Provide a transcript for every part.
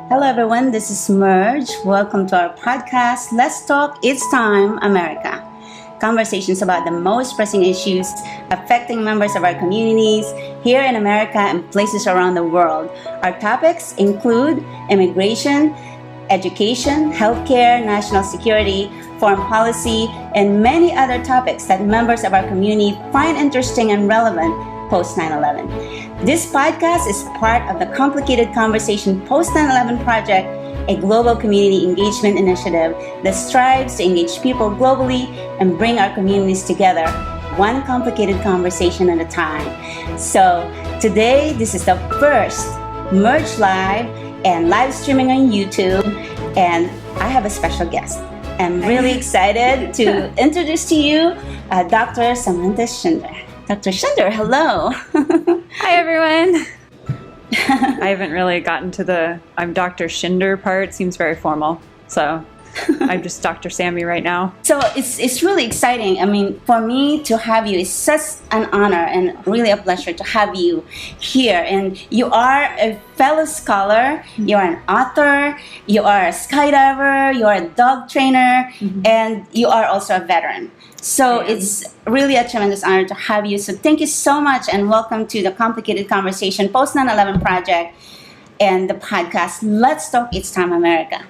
Hello everyone, this is Merge. Welcome to our podcast, Let's Talk, It's Time, America. Conversations about the most pressing issues affecting members of our communities here in America and places around the world. Our topics include immigration, education, healthcare, national security, foreign policy, and many other topics that members of our community find interesting and relevant post 9/11. This podcast is part of the Complicated Conversation Post 9/11 Project, a global community engagement initiative that strives to engage people globally and bring our communities together, one complicated conversation at a time. So today, this is the first Merge Live and live streaming on YouTube, and I have a special guest. I'm really excited to introduce to you Dr. Samatha Schinder. Dr. Schinder, hello. Hi, everyone. I haven't really gotten to the I'm Dr. Schinder part. Seems very formal. So I'm just Dr. Sammy right now. So it's really exciting. I mean, for me to have you is such an honor and really a pleasure to have you here. And you are a fellow scholar, you are an author, you are a skydiver, you are a dog trainer, and you are also a veteran. So it's really a tremendous honor to have you. So thank you so much and welcome to the Complicated Conversation Post 9/11 Project and the podcast, Let's Talk, It's Time, America.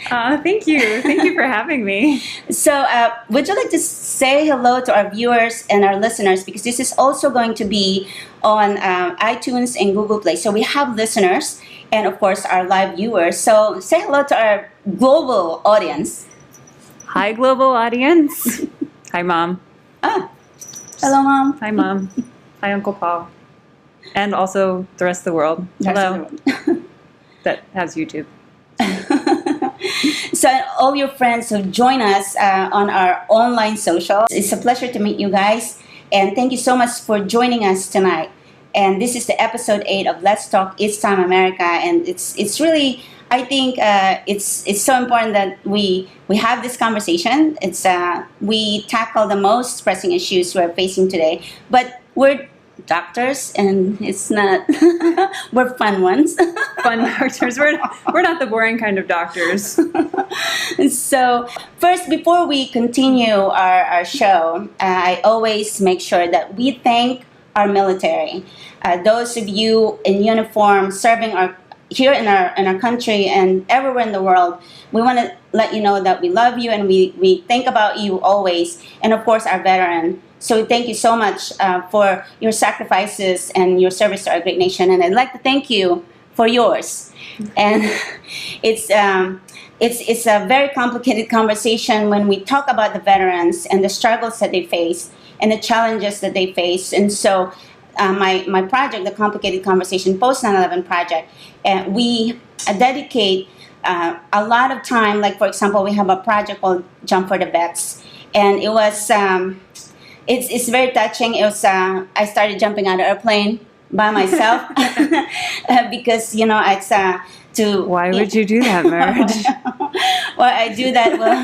Thank you. Thank you for having me. So would you like to say hello to our viewers and our listeners? Because this is also going to be on iTunes and Google Play. So we have listeners and, of course, our live viewers. So say hello to our global audience. Hi, global audience. Hi, Mom. Ah, hello, Mom. Hi, Mom. Hi, Uncle Paul. And also the rest of the world. Hello. That has YouTube. So all your friends who join us on our online social, it's a pleasure to meet you guys. And thank you so much for joining us tonight. And this is the episode 8 of Let's Talk, It's Time, America. And it's really, I think it's so important that we have this conversation. It's we tackle the most pressing issues we're facing today. But we're doctors, and it's not we're fun ones. Fun doctors. We're not the boring kind of doctors. So first, before we continue our show, I always make sure that we thank our military, those of you in uniform serving here in our country and everywhere in the world. We want to let you know that we love you and we think about you always, and of course our veteran. So thank you so much for your sacrifices and your service to our great nation, and I'd like to thank you for yours. And it's a very complicated conversation when we talk about the veterans and the struggles that they face and the challenges that they face. And so my project, the Complicated Conversation Post 9/11 Project, we dedicate a lot of time. Like, for example, we have a project called Jump for the Vets, and it was it's very touching. It was I started jumping out of an airplane by myself because it's to. Why would you do that, Merge? Well, I do that. Well,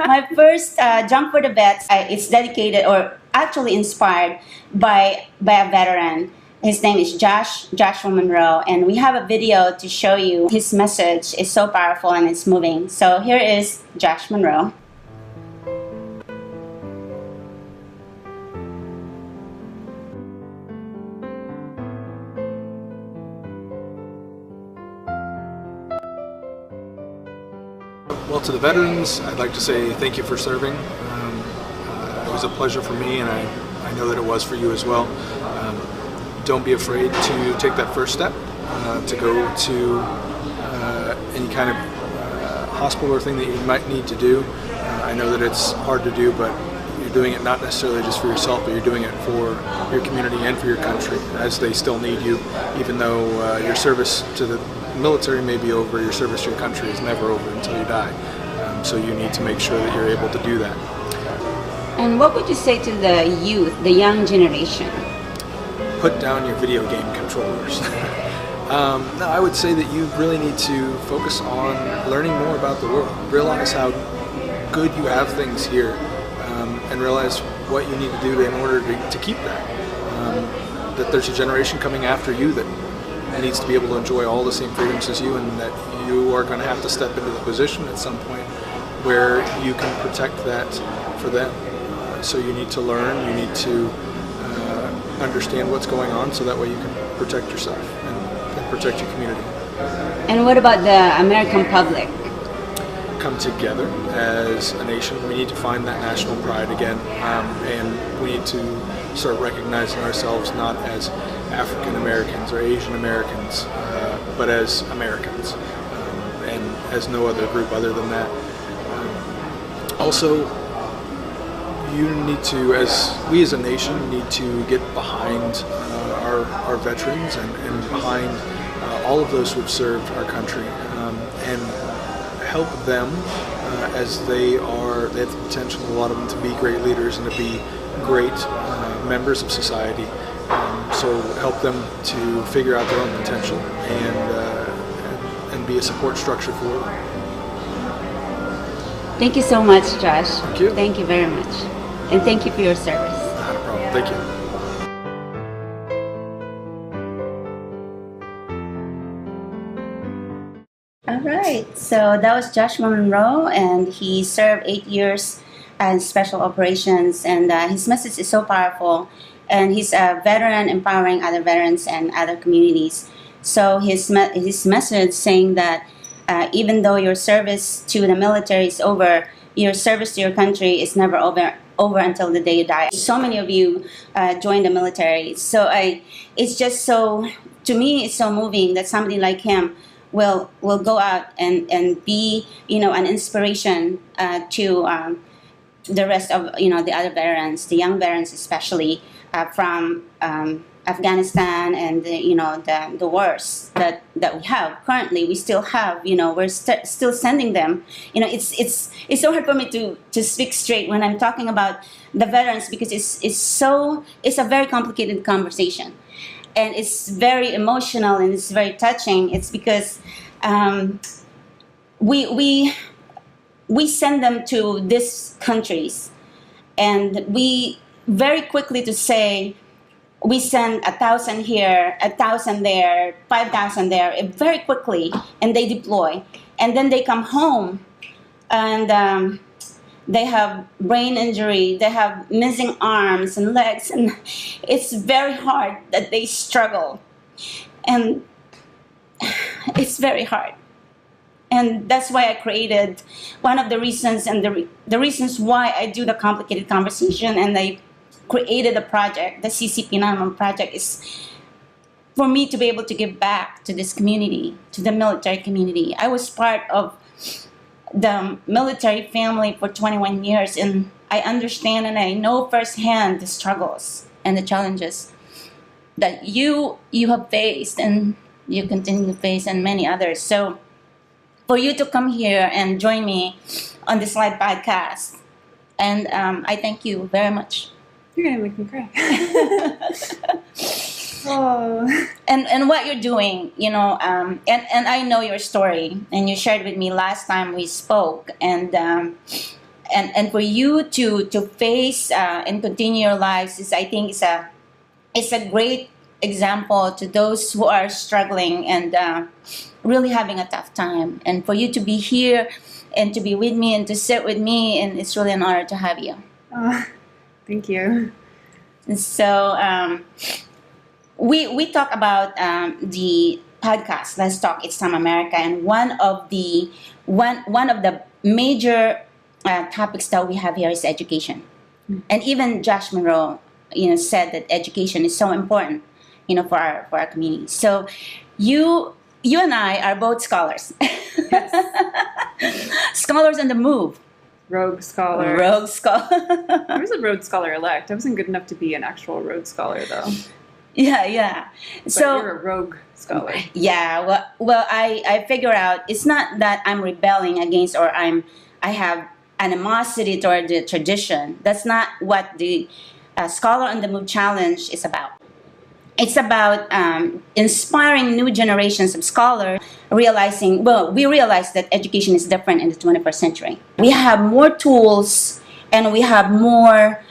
my first Jump for the Vets, it's dedicated or actually inspired by a veteran. His name is Joshua Monroe, and we have a video to show you. His message is so powerful and it's moving. So here is Josh Monroe. Well, to the veterans, I'd like to say thank you for serving. It was a pleasure for me, and I know that it was for you as well. Don't be afraid to take that first step, to go to any kind of hospital or thing that you might need to do. I know that it's hard to do, but you're doing it not necessarily just for yourself, but you're doing it for your community and for your country, as they still need you, even though your service to the military may be over, your service to your country is never over until you die. So you need to make sure that you're able to do that. And what would you say to the youth, the young generation? Put down your video game controllers. No, I would say that you really need to focus on learning more about the world. Realize how good you have things here, and realize what you need to do in order to keep that. That there's a generation coming after you that needs to be able to enjoy all the same freedoms as you, and that you are going to have to step into the position at some point where you can protect that for them. So you need to learn, you need to understand what's going on, so that way you can protect yourself and protect your community. And what about the American public? Come together as a nation. We need to find that national pride again, and we need to start recognizing ourselves not as African Americans or Asian Americans, but as Americans, and as no other group other than that. Also, you need to, we as a nation, need to get behind our veterans and behind all of those who have served our country, and help them as they have the potential, a lot of them, to be great leaders and to be great members of society. So help them to figure out their own potential and be a support structure for them. Thank you so much, Josh. Thank you. Thank you very much. And thank you for your service. Not a problem. Thank you. All right, so that was Joshua Monroe, and he served 8 years in special operations, and his message is so powerful, and he's a veteran empowering other veterans and other communities. So his message saying that even though your service to the military is over, your service to your country is never over until the day you die. So many of you joined the military, so it's just so, to me, it's so moving that somebody like him will go out and be, an inspiration to the rest of, the other veterans, the young veterans especially, from Afghanistan and the wars that we have currently. We still have, we're still sending them. It's so hard for me to speak straight when I'm talking about the veterans, because it's a very complicated conversation. And it's very emotional and it's very touching. It's because we send them to these countries, and we very quickly to say we send 1,000 here, 1,000 there, 5,000 there, very quickly, and they deploy, and then they come home, and they have brain injury, they have missing arms and legs, and it's very hard that they struggle. And it's very hard. And that's why I created, one of the reasons, and the reasons why I do the complicated conversation, and I created a project, the CCP911 Project, is for me to be able to give back to this community, to the military community. I was part of the military family for 21 years, and I understand and I know firsthand the struggles and the challenges that you have faced and you continue to face, and many others. So for you to come here and join me on this live podcast, and I thank you very much. You're gonna make me cry. Oh. And what you're doing, and I know your story, and you shared with me last time we spoke, and for you to face and continue your lives I think it's a great example to those who are struggling and really having a tough time, and for you to be here and to be with me and to sit with me, and it's really an honor to have you. Thank you. So we talk about the podcast, Let's Talk It's Time America, and one of the major topics that we have here is education. And even Josh Monroe, said that education is so important, for our community. So you and I are both scholars. Yes. Scholars on the move. Rogue scholar. Rogue scholar. I was a Rhodes Scholar elect. I wasn't good enough to be an actual Rhodes Scholar, though. Yeah. But So you're a rogue scholar. yeah, well, I figure out it's not that I'm rebelling against or I have animosity toward the tradition. That's not what the Scholar on the Move Challenge is about. It's about inspiring new generations of scholars, we realize that education is different in the 21st century. We have more tools, and we have more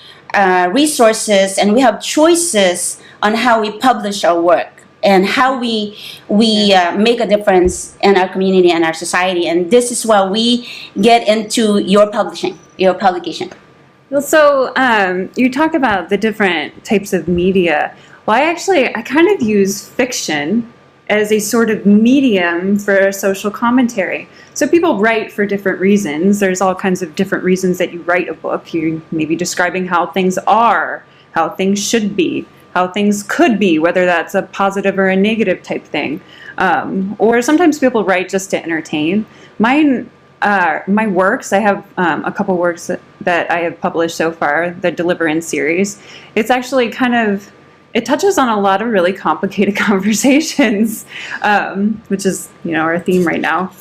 resources, and we have choices on how we publish our work. and how we make a difference in our community and our society. And this is why we get into your publication. Well, so you talk about the different types of media. Well, I kind of use fiction as a sort of medium for social commentary. So people write for different reasons. There's all kinds of different reasons that you write a book. You're maybe describing how things are, how things should be, how things could be, whether that's a positive or a negative type thing. Or sometimes people write just to entertain. My works, I have a couple works that I have published so far, the Deliverance series. It's actually it touches on a lot of really complicated conversations, which is, our theme right now.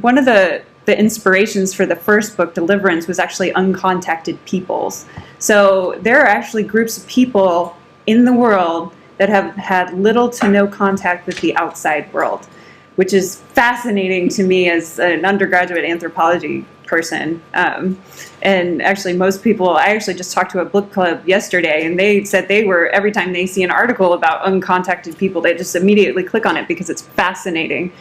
One of the inspirations for the first book, Deliverance, was actually uncontacted peoples. So there are actually groups of people in the world that have had little to no contact with the outside world, which is fascinating to me as an undergraduate anthropology person. And actually most people, I actually just talked to a book club yesterday, and they said every time they see an article about uncontacted people, they just immediately click on it because it's fascinating.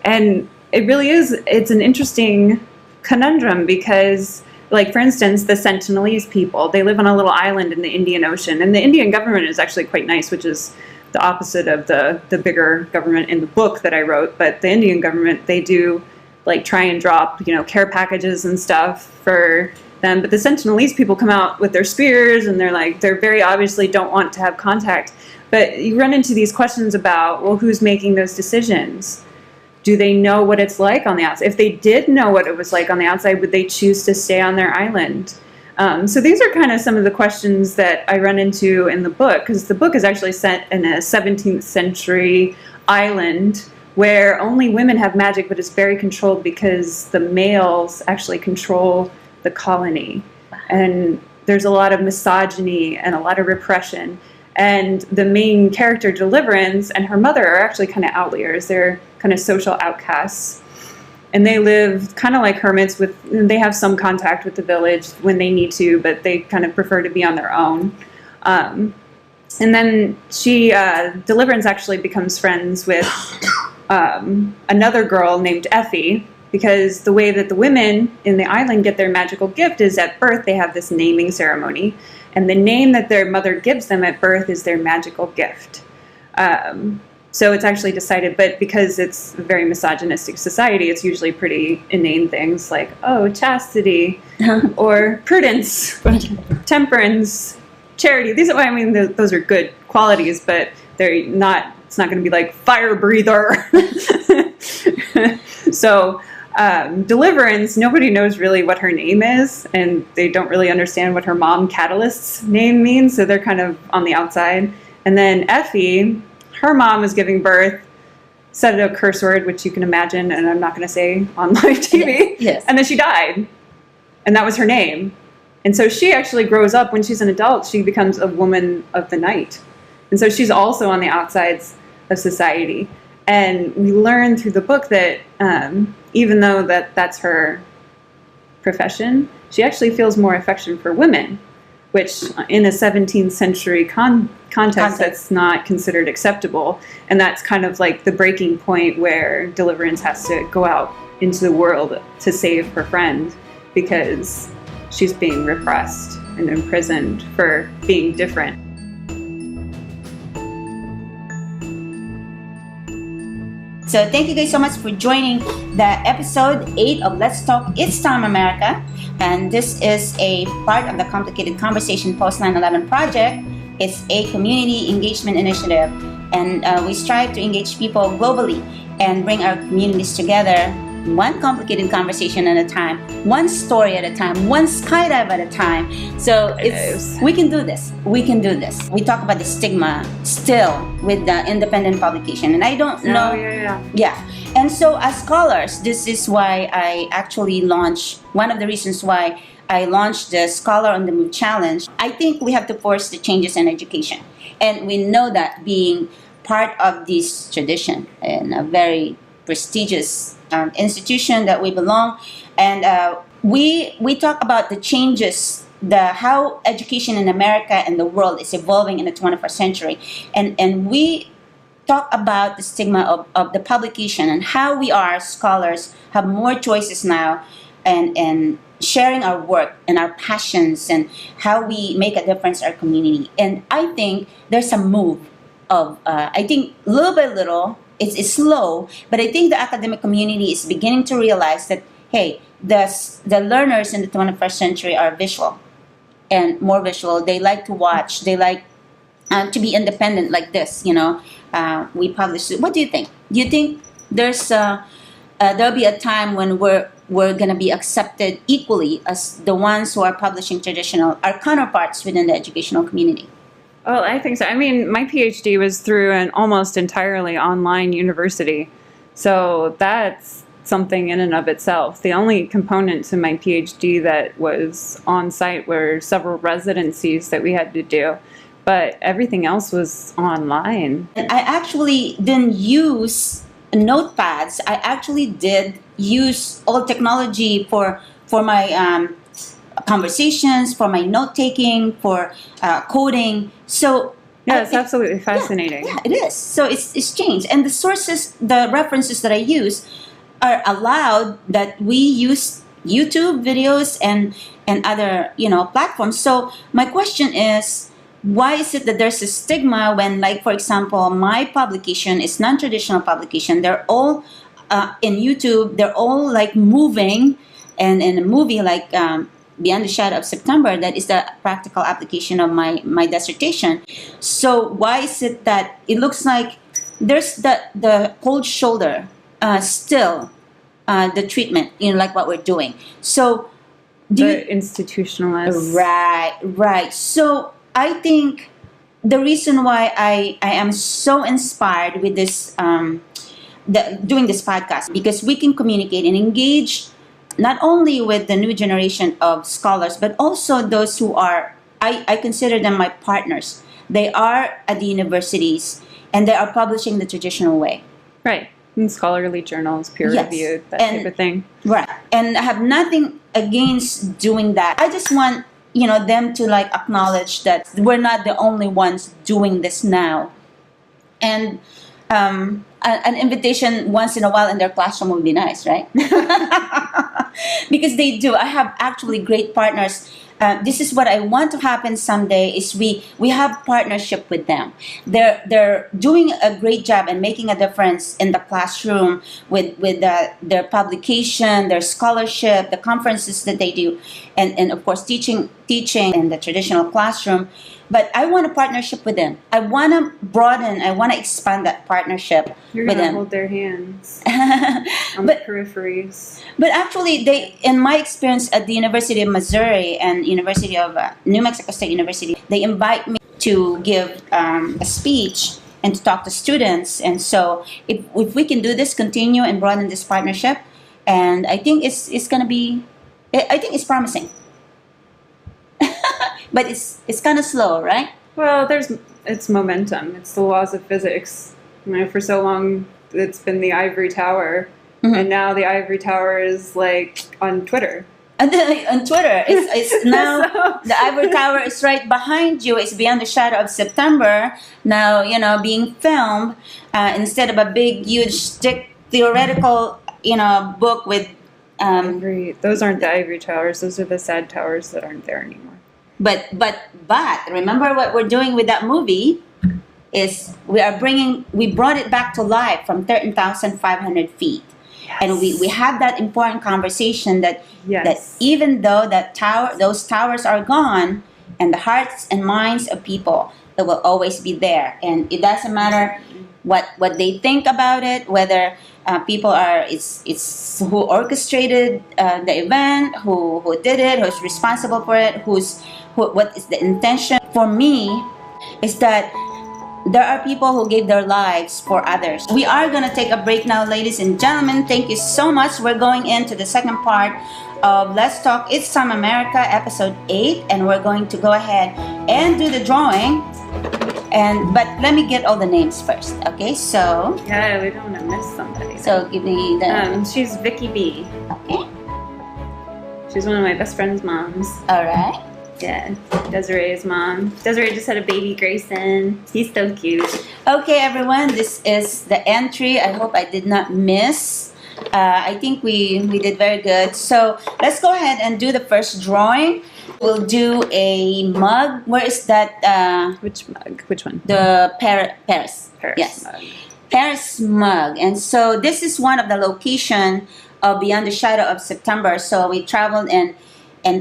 And it really is, it's an interesting conundrum because, like, for instance, the Sentinelese people, they live on a little island in the Indian Ocean, and the Indian government is actually quite nice, which is the opposite of the bigger government in the book that I wrote. But the Indian government, they do try and drop, care packages and stuff for them. But the Sentinelese people come out with their spears, and they're very obviously don't want to have contact. But you run into these questions about, well, who's making those decisions? Do they know what it's like on the outside? If they did know what it was like on the outside, would they choose to stay on their island? So these are kind of some of the questions that I run into in the book, because the book is actually set in a 17th century island where only women have magic, but it's very controlled because the males actually control the colony. And there's a lot of misogyny and a lot of repression. And the main character, Deliverance, and her mother are actually kind of outliers. They're kind of social outcasts. And they live kind of like hermits. They have some contact with the village when they need to, but they kind of prefer to be on their own. And then Deliverance actually becomes friends with another girl named Effie, because the way that the women in the island get their magical gift is at birth they have this naming ceremony, and the name that their mother gives them at birth is their magical gift. So it's actually decided, but because it's a very misogynistic society, it's usually pretty inane things like, chastity, or prudence, temperance, charity. Those are good qualities, but they're not. It's not going to be like fire breather. So Deliverance, nobody knows really what her name is, and they don't really understand what her mom Catalyst's name means, so they're kind of on the outside. And then Effie, her mom was giving birth, said a curse word, which you can imagine, and I'm not going to say on live TV. Yes. And then she died, and that was her name. And so she actually grows up, when she's an adult, she becomes a woman of the night. And so she's also on the outsides of society. And we learn through the book that even though that's her profession, she actually feels more affection for women, which in a 17th century context, that's not considered acceptable. And that's kind of like the breaking point where Deliverance has to go out into the world to save her friend, because she's being repressed and imprisoned for being different. So thank you guys so much for joining the episode 8 of Let's Talk It's Time America. And this is a part of the Complicated Conversation Post 9/11 Project. It's a community engagement initiative, and we strive to engage people globally and bring our communities together, one complicated conversation at a time, one story at a time, one skydive at a time. So we can do this. We can do this. We talk about the stigma still with the independent publication, and I don't know. Yeah. And so as scholars, this is why I actually launched, one of the reasons why I launched the Scholar on the Move Challenge. I think we have to force the changes in education. And we know that being part of this tradition and a very prestigious institution that we belong, and we talk about the changes, how education in America and the world is evolving in the 21st century, and we talk about the stigma of the publication and how we are scholars have more choices now and sharing our work and our passions and how we make a difference in our community. And I think there's a move of, I think little by little, it's slow, but I think the academic community is beginning to realize that, hey, the learners in the 21st century are visual and more visual. They like to watch. They like to be independent like this, we publish it. What do you think? Do you think there'll be a time when we're going to be accepted equally as the ones who are publishing traditional, our counterparts within the educational community? Well, I think so. I mean, my PhD was through an almost entirely online university. So that's something in and of itself. The only component to my PhD that was on site were several residencies that we had to do. But everything else was online. And I actually didn't use notepads. I actually did use all technology for my conversations, for my note taking, for coding. So yeah, it's absolutely fascinating. Yeah, it is. So it's changed, and the sources, the references that I use are allowed that we use YouTube videos and other platforms. So my question is, why is it that there's a stigma when, like, for example, my publication is non-traditional publication? They're all in YouTube. They're all like moving, and in a movie like Beyond the Shadow of September, that is the practical application of my dissertation. So why is it that it looks like there's the cold shoulder still the treatment, like what we're doing? So institutionalist. Right. So I think the reason why I am so inspired with this doing this podcast, because we can communicate and engage not only with the new generation of scholars, but also those who are, I consider them my partners. They are at the universities and they are publishing the traditional way. Right. In scholarly journals, peer-reviewed, that type of thing. Right. And I have nothing against doing that. I just want, them to like acknowledge that we're not the only ones doing this now. And an invitation once in a while in their classroom would be nice, right? Because they do. I have actually great partners. This is what I want to happen someday. Is we have partnership with them. They're doing a great job and making a difference in the classroom with their publication, their scholarship, the conferences that they do, and of course teaching in the traditional classroom. But I want a partnership with them. I want to broaden. I want to expand that partnership You're with them. Hold their hands on the peripheries. But actually, in my experience at the University of Missouri and University of New Mexico State University, they invite me to give a speech and to talk to students. And so, if we can do this, continue and broaden this partnership, and I think it's going to be, I think it's promising. But it's kind of slow, right? Well, it's momentum. It's the laws of physics. For so long, it's been the ivory tower, and now the ivory tower is like on Twitter. And on Twitter, it's now the ivory tower is right behind you. It's Beyond the Shadow of September. Now being filmed instead of a big, huge, thick theoretical book with. Those aren't the ivory towers. Those are the sad towers that aren't there anymore. But remember what we're doing with that movie is we brought it back to life from 13,500 feet. Yes. And we had that important conversation that even though those towers are gone, and the hearts and minds of people, that will always be there. And it doesn't matter what they think about it, whether people it's who orchestrated the event, who did it, who's responsible for it, what is the intention. For me, is that there are people who gave their lives for others. We are going to take a break now, ladies and gentlemen. Thank you so much. We're going into the second part of Let's Talk It's Time America, episode 8, and we're going to go ahead and do the drawing. But let me get all the names first, okay? So yeah, we don't want to miss somebody. So give me the. She's Vicky B. Okay. She's one of my best friend's moms. All right. Yeah, Desiree's mom. Desiree just had a baby, Grayson. He's so cute. Okay, everyone, this is the entry. I hope I did not miss. I think we did very good. So let's go ahead and do the first drawing. We'll do a mug. Where is that? Which mug? Which one? The Paris. Paris Yes. mug. Paris mug. And so this is one of the location of Beyond the Shadow of September. So we traveled in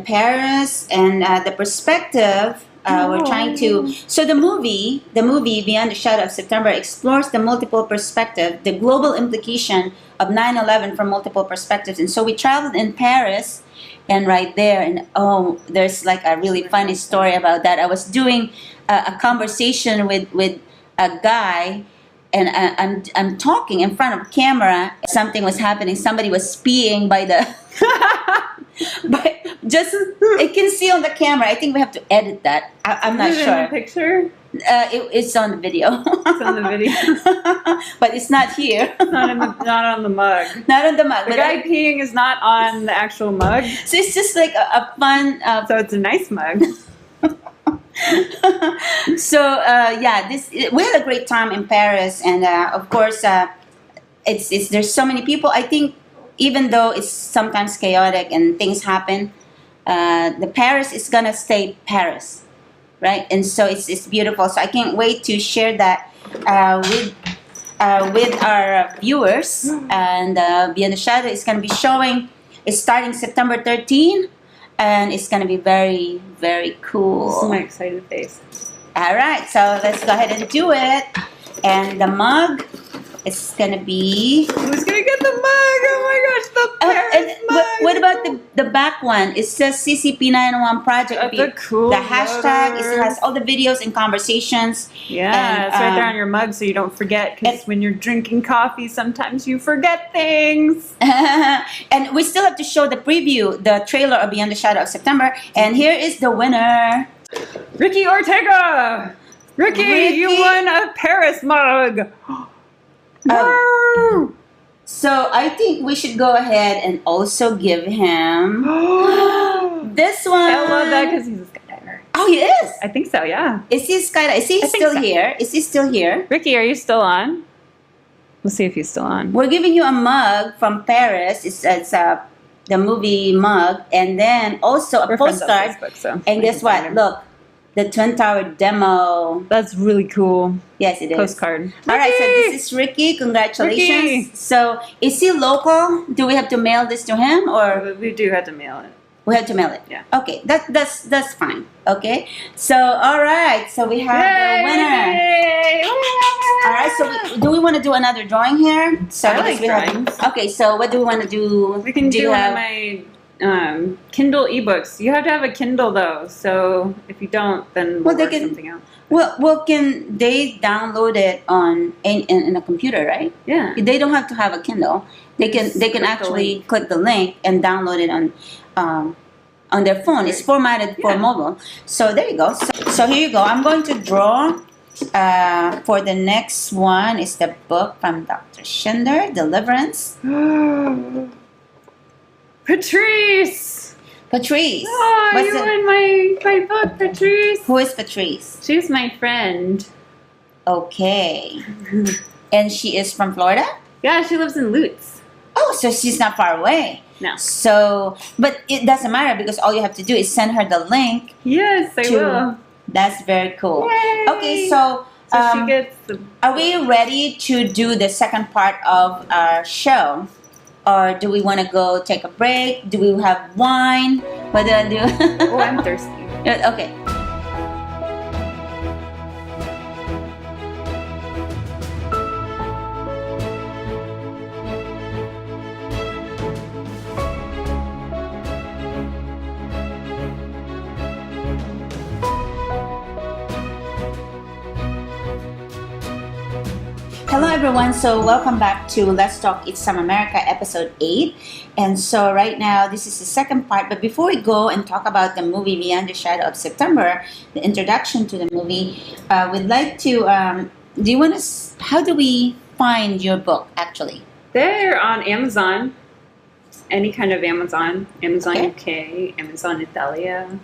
Paris, and the perspective we're trying to. So the movie Beyond the Shadow of September explores the multiple perspective, the global implication of 9/11 from multiple perspectives. And so we traveled in Paris, and right there, and there's like a really funny story about that. I was doing a conversation with a guy. And I'm talking in front of camera. Something was happening. Somebody was peeing by the. But just it can see on the camera. I think we have to edit that. I'm not Is it sure. in the picture? It's on the video. It's on the video. But it's not here. Not on the mug. Not on the mug. The but guy peeing is not on the actual mug, so it's just like a fun. so it's a nice mug. So we had a great time in Paris, and of course, it's there's so many people. I think even though it's sometimes chaotic and things happen, the Paris is gonna stay Paris, right? And so it's beautiful. So I can't wait to share that with our viewers. And Beyond the Shadow is gonna be showing. It's starting September 13. And it's going to be very, very cool. This is my excited face. All right, so let's go ahead and do it. And the mug is going to be... Who's going to get the mug? Oh my gosh, the Paris mug. What about the back one? It says CCP911 Project. That's a cool The hashtag, letter. it has all the videos and conversations. Yeah, And, it's right there on your mug so you don't forget. Because when you're drinking coffee, sometimes you forget things. And we still have to show the preview, the trailer of Beyond the Shadow of September. And here is the winner. Ricky Ortega! Ricky, you won a Paris mug! Woo! So I think we should go ahead and also give him this one. I love that because he's a skydiver. Oh, he is. I think so, yeah. Is he skydiver? Is he I think still so. here? Is he still here? Ricky, are you still on? We'll see if he's still on. We're giving you a mug from Paris. It's the movie mug, and then also a We're friends on postcard. Facebook, so And I guess can what? find him. Look, the Twin Tower demo. That's really cool. Yes, it is. Postcard. All right, so Ricky! this is Ricky. Congratulations. Ricky! So is he local? Do we have to mail this to him, or We do have to mail it. we have to mail it? Yeah. Okay, that's fine. Okay. So all right, so we have the winner. Yay! All right, so do we want to do another drawing here? So I because like we have- drawings. Okay, so what do we want to do? We can do you one have- of my Kindle ebooks. You have to have a Kindle though, so if you don't, then Well, we'll they work can- something out. Well, can they download it on in a computer, right? Yeah. They don't have to have a Kindle. They can Just click the actually link. click the link and download it on their phone. It's formatted for Yeah. mobile. So there you go. So here you go. I'm going to draw. For the next one is the book from Dr. Schinder, Deliverance. Patrice! Patrice. Oh, What's you it? won my book, Patrice. Who is Patrice? She's my friend. Okay. And she is from Florida? Yeah, she lives in Lutz. Oh, so she's not far away. No. So, but it doesn't matter because all you have to do is send her the link. Yes, I To- will. That's very cool. Yay! Okay, so, So she gets the. are we ready to do the second part of our show? Or do we want to go take a break? Do we have wine? What do I do? Oh, I'm thirsty. Okay. Hello everyone, so welcome back to Let's Talk It's Some America episode 8. And so right now this is the second part, but before we go and talk about the movie Beyond the Shadow of September, the introduction to the movie, we'd like to, do you want to, how do we find your book actually? They're on Amazon. Any kind of Amazon. Amazon Okay. UK, Amazon Italia.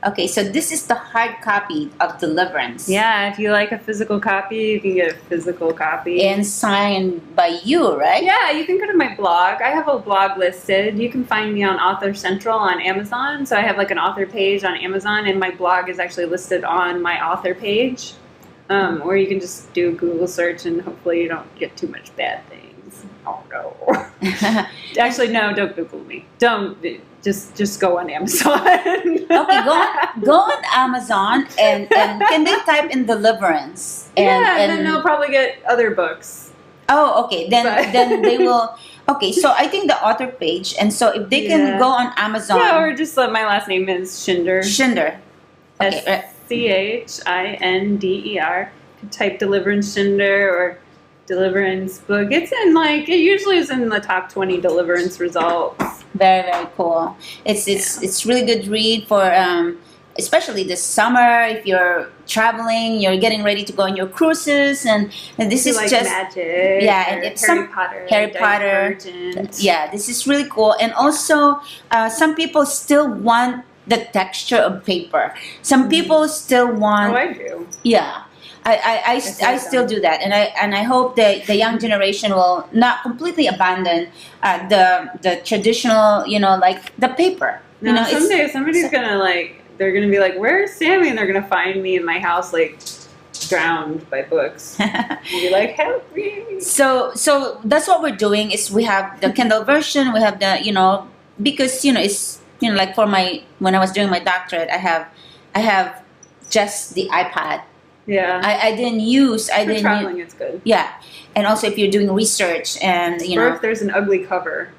Okay, so this is the hard copy of Deliverance. Yeah, if you like a physical copy, you can get a physical copy. And signed by you, right? Yeah, you can go to my blog. I have a blog listed. You can find me on Author Central on Amazon. So I have like an author page on Amazon, and my blog is actually listed on my author page. Or you can just do a Google search, and hopefully you don't get too much bad things. Oh no! Actually, no, don't Google me. Don't. Just go on Amazon. Okay, go on Amazon and can they type in Deliverance? And then they'll probably get other books. Oh, okay. Then they will. Okay, so I think the author page, and so if they can go on Amazon. Yeah, or just my last name is Schinder. Schinder. Okay. Schinder. Type Deliverance Schinder or Deliverance book. It usually is in the top 20 Deliverance results. Very, very cool. It's really good read for especially this summer if you're traveling, you're getting ready to go on your cruises, and this is like just magic. Yeah, and Harry Potter. Yeah, this is really cool. And also, some people still want the texture of paper. Some people still want. Oh, I do. Yeah. I still do that, and I hope that the young generation will not completely abandon the traditional, like the paper. No, someday somebody's they're gonna be like, "Where's Sammy?" And they're gonna find me in my house drowned by books. And be like, "Help me!" So that's what we're doing. Is we have the Kindle version. We have the because it's like for when I was doing my doctorate, I have just the iPad. Yeah. I didn't use. For traveling, it's good. Yeah, and also if you're doing research and or if there's an ugly cover.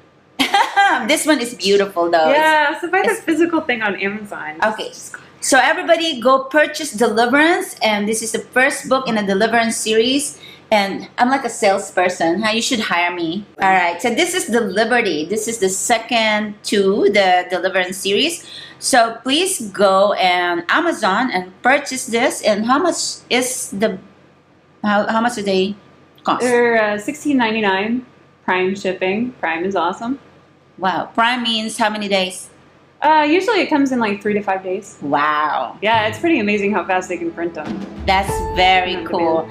This one is beautiful though. Yeah, so buy the physical thing on Amazon. Okay, so everybody go purchase Deliverance, and this is the first book in the Deliverance series. And I'm like a salesperson. You should hire me. All right. So this is the Liberty. This is the second to the Deliverance series. So please go on Amazon and purchase this. And how much is how much do they cost? They're $16.99 Prime shipping. Prime is awesome. Wow. Prime means how many days? Usually it comes in 3 to 5 days. Wow. Yeah, it's pretty amazing how fast they can print them. That's very cool.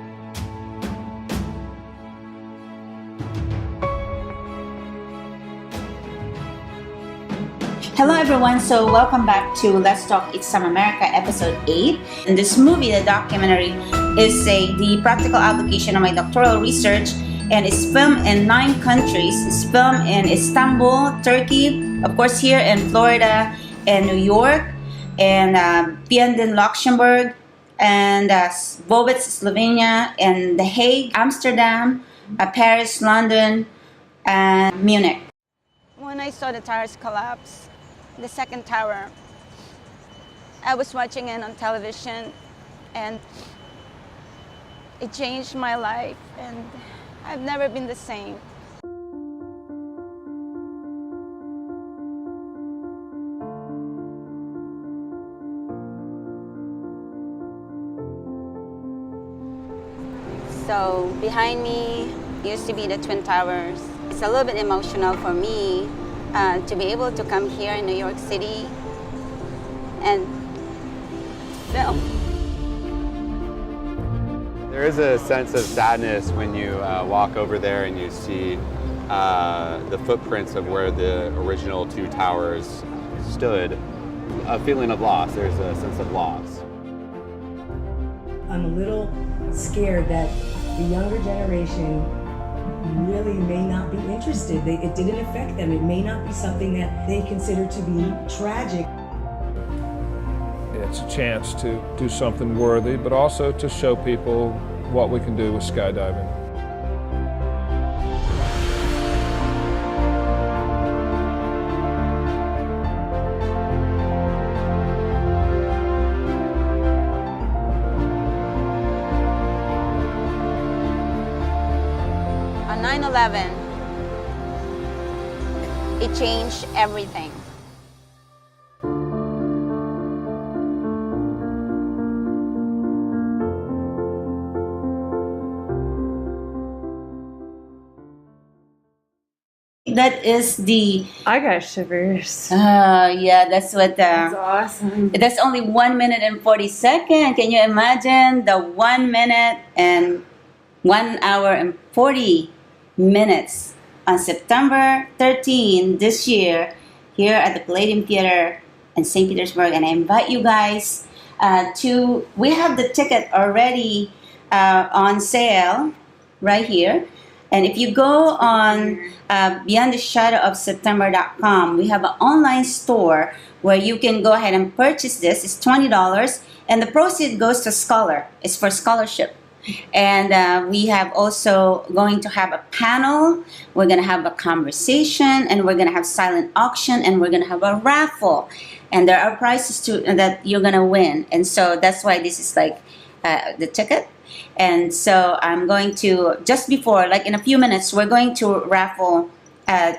Hello everyone, so welcome back to Let's Talk It's Some America episode 8. In this movie, the documentary is the practical application of my doctoral research, and it's filmed in 9 countries. It's filmed in Istanbul, Turkey, of course here in Florida and New York, and Vianden, Luxembourg, and Vovec, Slovenia, and The Hague, Amsterdam, Paris, London, and Munich. When I saw the towers collapse, the second tower, I was watching it on television, and it changed my life, and I've never been the same. So behind me used to be the Twin Towers. It's a little bit emotional for me to be able to come here in New York City and film. There is a sense of sadness when you walk over there and you see the footprints of where the original 2 towers stood. A feeling of loss. There's a sense of loss. I'm a little scared that the younger generation really may not be interested. It didn't affect them. It may not be something that they consider to be tragic. It's a chance to do something worthy, but also to show people what we can do with skydiving. On 9/11, it changed everything. That is the I got shivers. yeah, that's what That's awesome. that's only 1 minute and 40 seconds. Can you imagine the 1 minute and 1 hour and 40 minutes on September 13 this year here at the Palladium Theater in St. Petersburg? And I invite you guys we have the ticket already on sale right here. And if you go on beyondtheshadowofseptember.com, we have an online store where you can go ahead and purchase this. It's $20, and the proceeds goes to Scholar. It's for scholarship. And we have also going to have a panel. We're going to have a conversation, and we're going to have silent auction, and we're going to have a raffle. And there are prizes too that you're going to win. And so that's why this is like the ticket. And so I'm going to, just before, like in a few minutes, we're going to raffle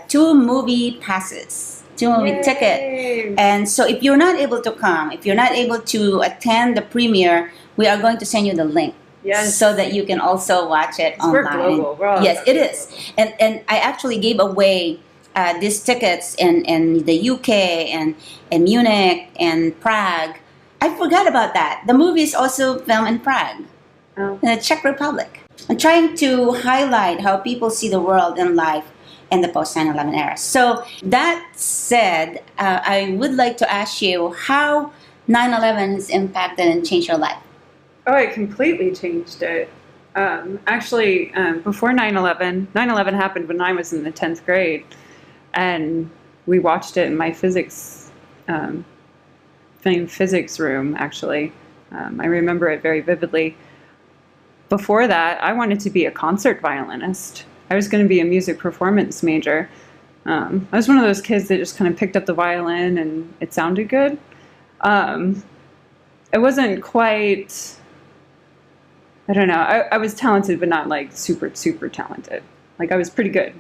2 movie passes, 2 movie Yay. ticket. And so if you're not able to come, if you're not able to attend the premiere, we are going to send you the link. Yes. So that you can also watch it online. We're global. We're all yes, it is. And I actually gave away these tickets in the UK and in Munich and Prague. I forgot about that. The movie is also filmed in Prague. Oh. In the Czech Republic. I'm trying to highlight how people see the world and life in the post 9/11 era. So that said, I would like to ask you how 9/11 has impacted and changed your life. Oh, it completely changed it. Actually, before 9/11, 9/11 happened when I was in the 10th grade, and we watched it in my physics room, actually. I remember it very vividly. Before that, I wanted to be a concert violinist. I was going to be a music performance major. I was one of those kids that just kind of picked up the violin and it sounded good. It wasn't quite, I don't know, I was talented, but not like super, super talented. Like I was pretty good.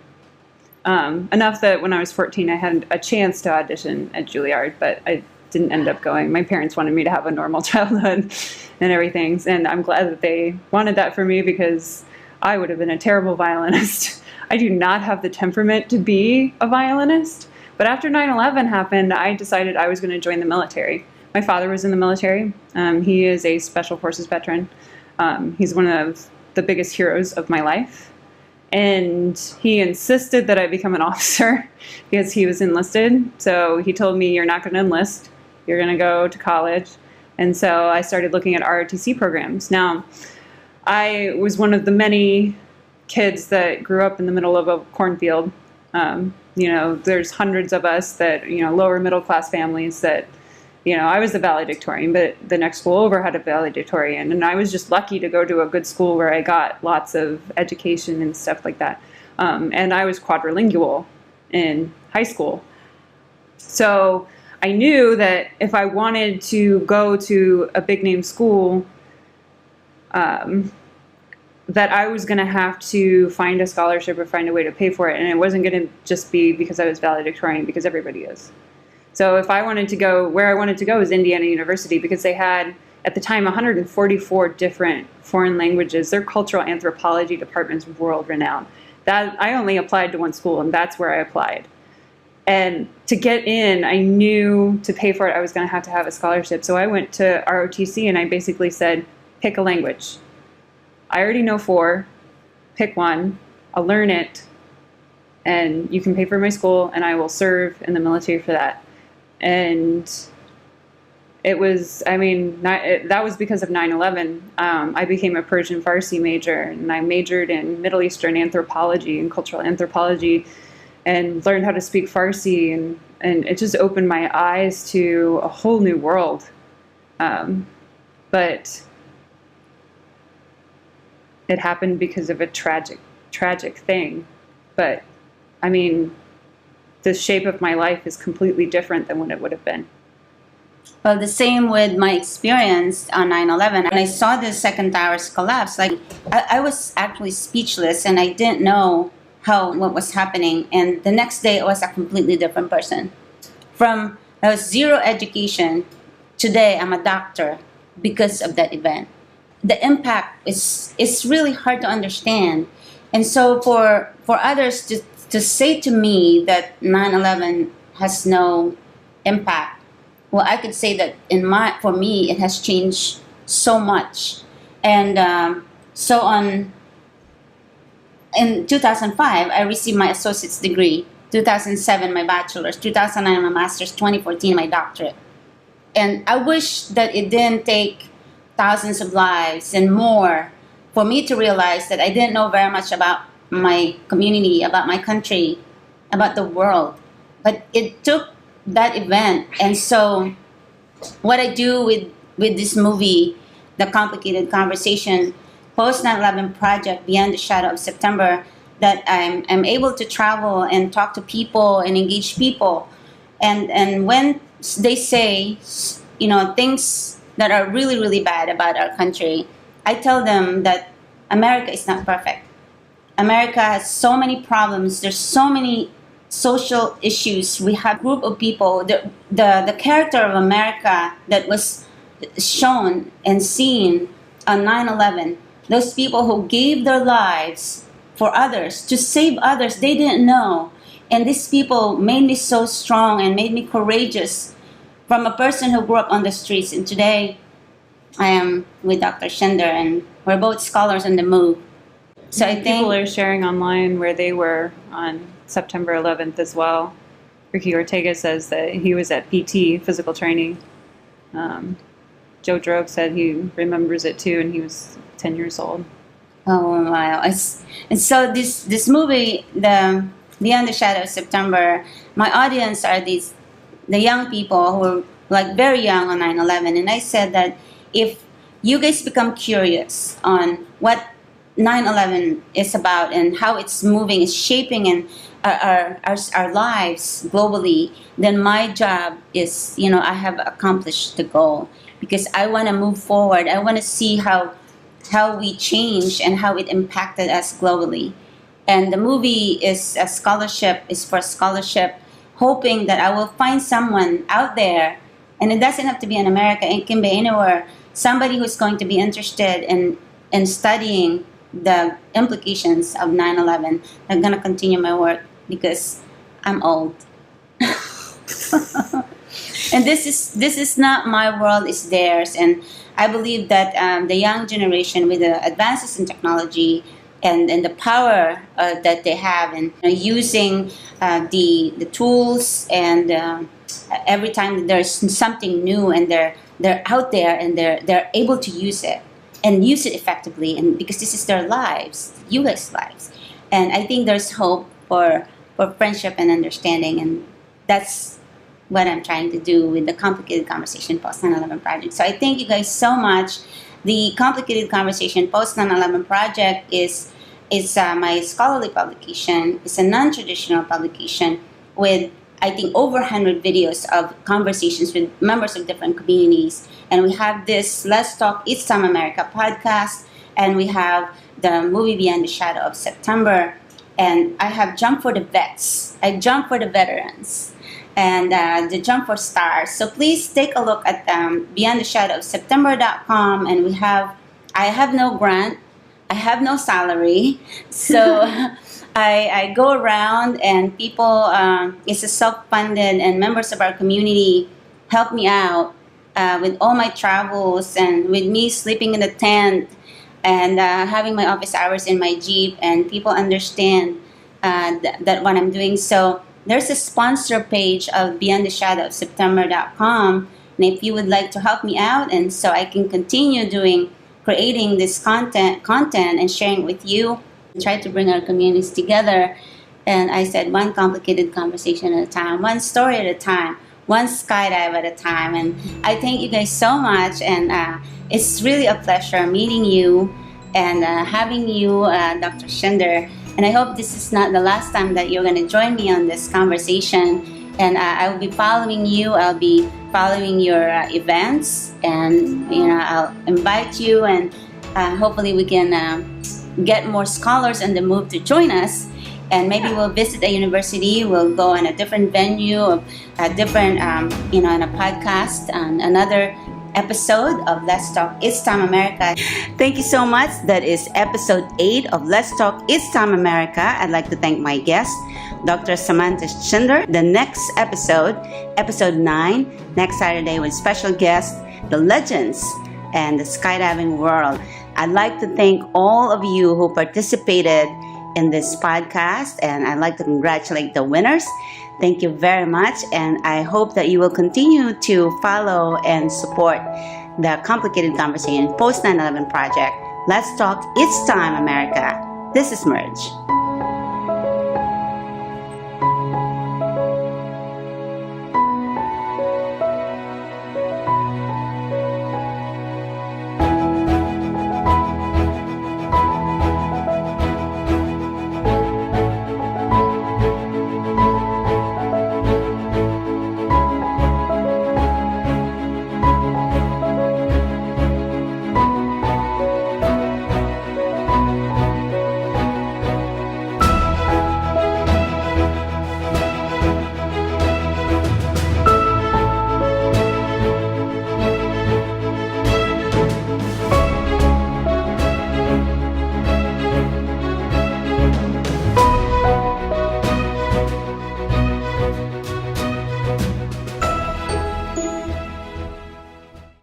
Enough that when I was 14, I had a chance to audition at Juilliard, but I didn't end up going. My parents wanted me to have a normal childhood and everything, and I'm glad that they wanted that for me because I would have been a terrible violinist. I do not have the temperament to be a violinist, but after 9/11 happened, I decided I was going to join the military. My father was in the military. He is a Special Forces veteran. He's one of the biggest heroes of my life. And he insisted that I become an officer because he was enlisted. So he told me, you're not going to enlist. You're going to go to college. And so I started looking at ROTC programs. Now, I was one of the many kids that grew up in the middle of a cornfield. There's hundreds of us that, lower middle class families that, I was the valedictorian, but the next school over had a valedictorian. And I was just lucky to go to a good school where I got lots of education and stuff like that. And I was quadrilingual in high school. So I knew that if I wanted to go to a big name school, that I was going to have to find a scholarship or find a way to pay for it. And it wasn't going to just be because I was valedictorian, because everybody is. So if I wanted to go, where I wanted to go was Indiana University, because they had, at the time, 144 different foreign languages. Their cultural anthropology department's world-renowned. That I only applied to one school, and that's where I applied. And to get in, I knew to pay for it, I was going to have a scholarship. So I went to ROTC, and I basically said, pick a language. I already know 4. Pick one. I'll learn it, and you can pay for my school, and I will serve in the military for that. And it was, that was because of 9/11. I became a Persian Farsi major, and I majored in Middle Eastern anthropology and cultural anthropology, and learned how to speak Farsi, and it just opened my eyes to a whole new world. But it happened because of a tragic thing. But, the shape of my life is completely different than what it would have been. Well, the same with my experience on 9/11. When I saw the second towers collapse, I was actually speechless, and I didn't know what was happening. And the next day, I was a completely different person. I was zero education. Today, I'm a doctor because of that event. The impact is really hard to understand. And so for others to say to me that 9/11 has no impact, well, I could say that for me it has changed so much. And so on in 2005, I received my associate's degree. 2007, my bachelor's. 2009, my master's. 2014, my doctorate. And I wish that it didn't take thousands of lives and more for me to realize that I didn't know very much about my community, about my country, about the world. But it took that event. And so what I do with this movie, The Complicated Conversation, Post 9/11 Project Beyond the Shadow of September, that I'm able to travel and talk to people and engage people. And when they say, things that are really, really bad about our country, I tell them that America is not perfect. America has so many problems. There's so many social issues. We have a group of people. The character of America that was shown and seen on 9/11, those people who gave their lives for others, to save others they didn't know. And these people made me so strong and made me courageous from a person who grew up on the streets. And today I am with Dr. Schinder, and we're both scholars on the move. So I think people are sharing online where they were on September 11th as well. Ricky Ortega says that he was at PT, physical training. Joe Drogue said he remembers it too, and he was 10 years old. Oh wow! And so this movie, the Beyond the Shadow of September, my audience are the young people who are like very young on 9/11, and I said that if you guys become curious on what 9/11 is about and how it's moving, it's shaping and our lives globally, then my job is, I have accomplished the goal, because I want to move forward. I want to see how we changed and how it impacted us globally. And the movie is for scholarship, hoping that I will find someone out there, and it doesn't have to be in America, it can be anywhere, somebody who's going to be interested in studying the implications of 9/11. I'm going to continue my work because I'm old. And this is not my world, it's theirs. And I believe that the young generation, with the advances in technology and the power that they have, and using the tools, and every time there's something new, and they're out there and they're able to use it and use it effectively, and because this is their lives, U.S. lives. And I think there's hope for friendship and understanding, and that's what I'm trying to do with the Complicated Conversation Post 9/11 Project. So I thank you guys so much. The Complicated Conversation Post 9/11 Project is my scholarly publication. It's a non-traditional publication with, I think, over 100 videos of conversations with members of different communities. And we have this Let's Talk It's Time America podcast, and we have the movie Beyond the Shadow of September. And I have Jump for the Vets. I jump for the veterans. And the Jump for Stars. So please take a look at beyondtheshadowofseptember.com. And I have no grant, I have no salary, so I go around, and people, it's a self-funded, and members of our community help me out with all my travels, and with me sleeping in the tent, and having my office hours in my Jeep, and people understand that what I'm doing. So there's a sponsor page of beyondtheshadowofseptember.com, and if you would like to help me out, and so I can continue creating this content and sharing it with you, try to bring our communities together. And I said, one complicated conversation at a time, one story at a time, one skydive at a time. And I thank you guys so much, and it's really a pleasure meeting you and having you, Dr. Schinder. And I hope this is not the last time that you're going to join me on this conversation. And I will be following you. I'll be following your events, and I'll invite you, and hopefully we can get more scholars on the move to join us. And maybe we'll visit a university. We'll go in a different venue, a different, in a podcast, and another episode of Let's Talk It's Time America. Thank you so much. That is episode 8 of Let's Talk It's Time America. I'd like to thank my guest, Dr. Samatha Schinder. The next episode, episode 9, next Saturday with special guest, the legends and the skydiving world. I'd like to thank all of you who participated in this podcast, and I'd like to congratulate the winners. Thank you very much, and I hope that you will continue to follow and support the Complicated Conversation Post 9/11 Project. Let's Talk It's Time America. This is Merge.